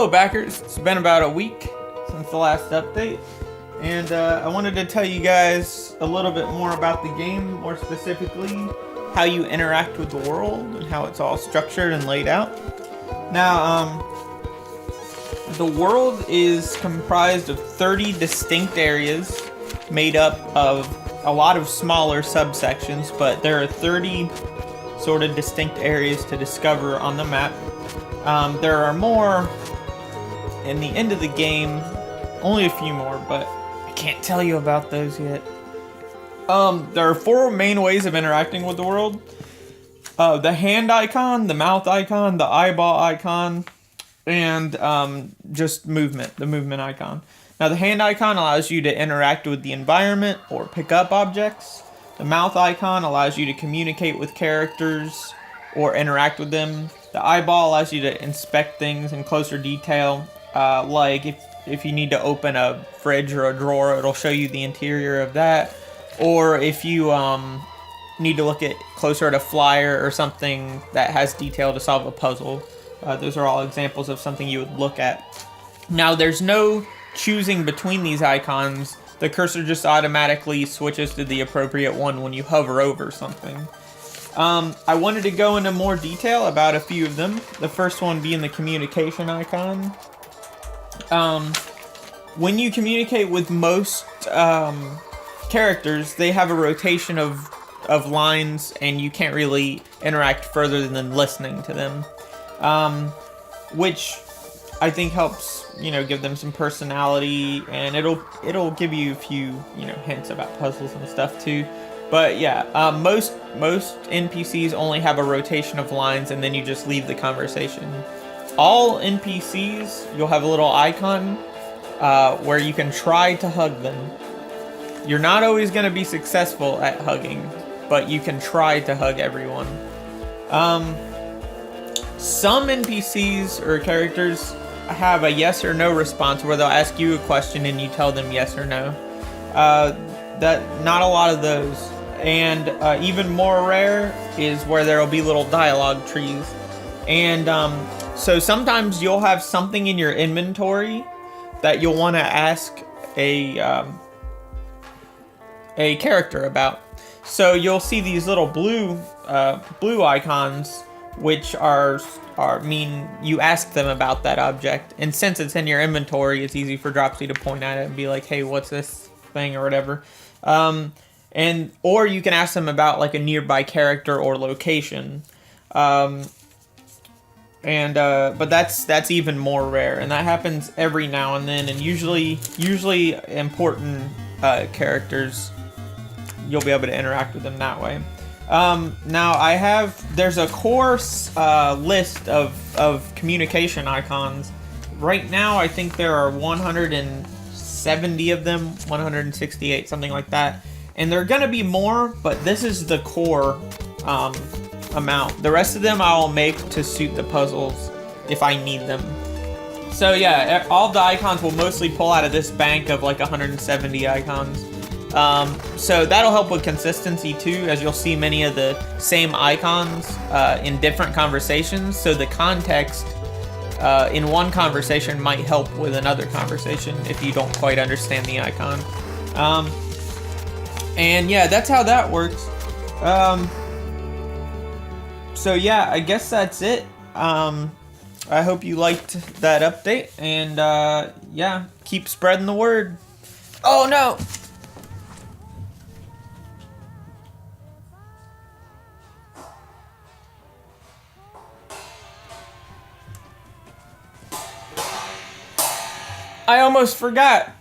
Hello backers, it's been about a week since the last update, and I wanted to tell you guys a little bit more about the game, more specifically how you interact with the world and how it's all structured and laid out. Now, the world is comprised of 30 distinct areas made up of a lot of smaller subsections, but there are 30 sort of distinct areas to discover on the map. There are more in the end of the game, only a few more, but I can't tell you about those yet. There are 4 main ways of interacting with the world. The hand icon, the mouth icon, the eyeball icon, and just movement, the movement icon. Now the hand icon allows you to interact with the environment or pick up objects. The mouth icon allows you to communicate with characters or interact with them. The eyeball allows you to inspect things in closer detail. Like if you need to open a fridge or a drawer, it'll show you the interior of that. Or if you need to look at closer at a flyer or something that has detail to solve a puzzle. Those are all examples of something you would look at. Now there's no choosing between these icons. The cursor just automatically switches to the appropriate one when you hover over something. I wanted to go into more detail about a few of them. The first one being the communication icon. When you communicate with most characters, they have a rotation of lines, and you can't really interact further than listening to them, which I think helps, give them some personality, and it'll give you a few, hints about puzzles and stuff too. But yeah, most NPCs only have a rotation of lines, and then you just leave the conversation. All NPCs, you'll have a little icon where you can try to hug them. You're not always going to be successful at hugging, but you can try to hug everyone. Some NPCs or characters have a yes or no response where they'll ask you a question and you tell them yes or no. Not a lot of those. And even more rare is where there will be little dialogue trees. And so sometimes you'll have something in your inventory that you'll want to ask a character about. So you'll see these little blue icons, which mean you ask them about that object. And since it's in your inventory, it's easy for Dropsy to point at it and be like, "Hey, what's this thing?" or whatever. Or you can ask them about like a nearby character or location. But that's even more rare, and that happens every now and then, and usually important characters, you'll be able to interact with them that way. Now there's a core list of communication icons. Right now I think there are 170 of them, 168, something like that. And there are gonna be more, but this is the core amount. The rest of them I'll make to suit the puzzles if I need them. So yeah, all the icons will mostly pull out of this bank of like 170 icons. So that'll help with consistency too, as you'll see many of the same icons in different conversations. So the context in one conversation might help with another conversation if you don't quite understand the icon. And yeah, that's how that works. So yeah, I guess that's it. I hope you liked that update, and yeah, keep spreading the word. Oh no! I almost forgot.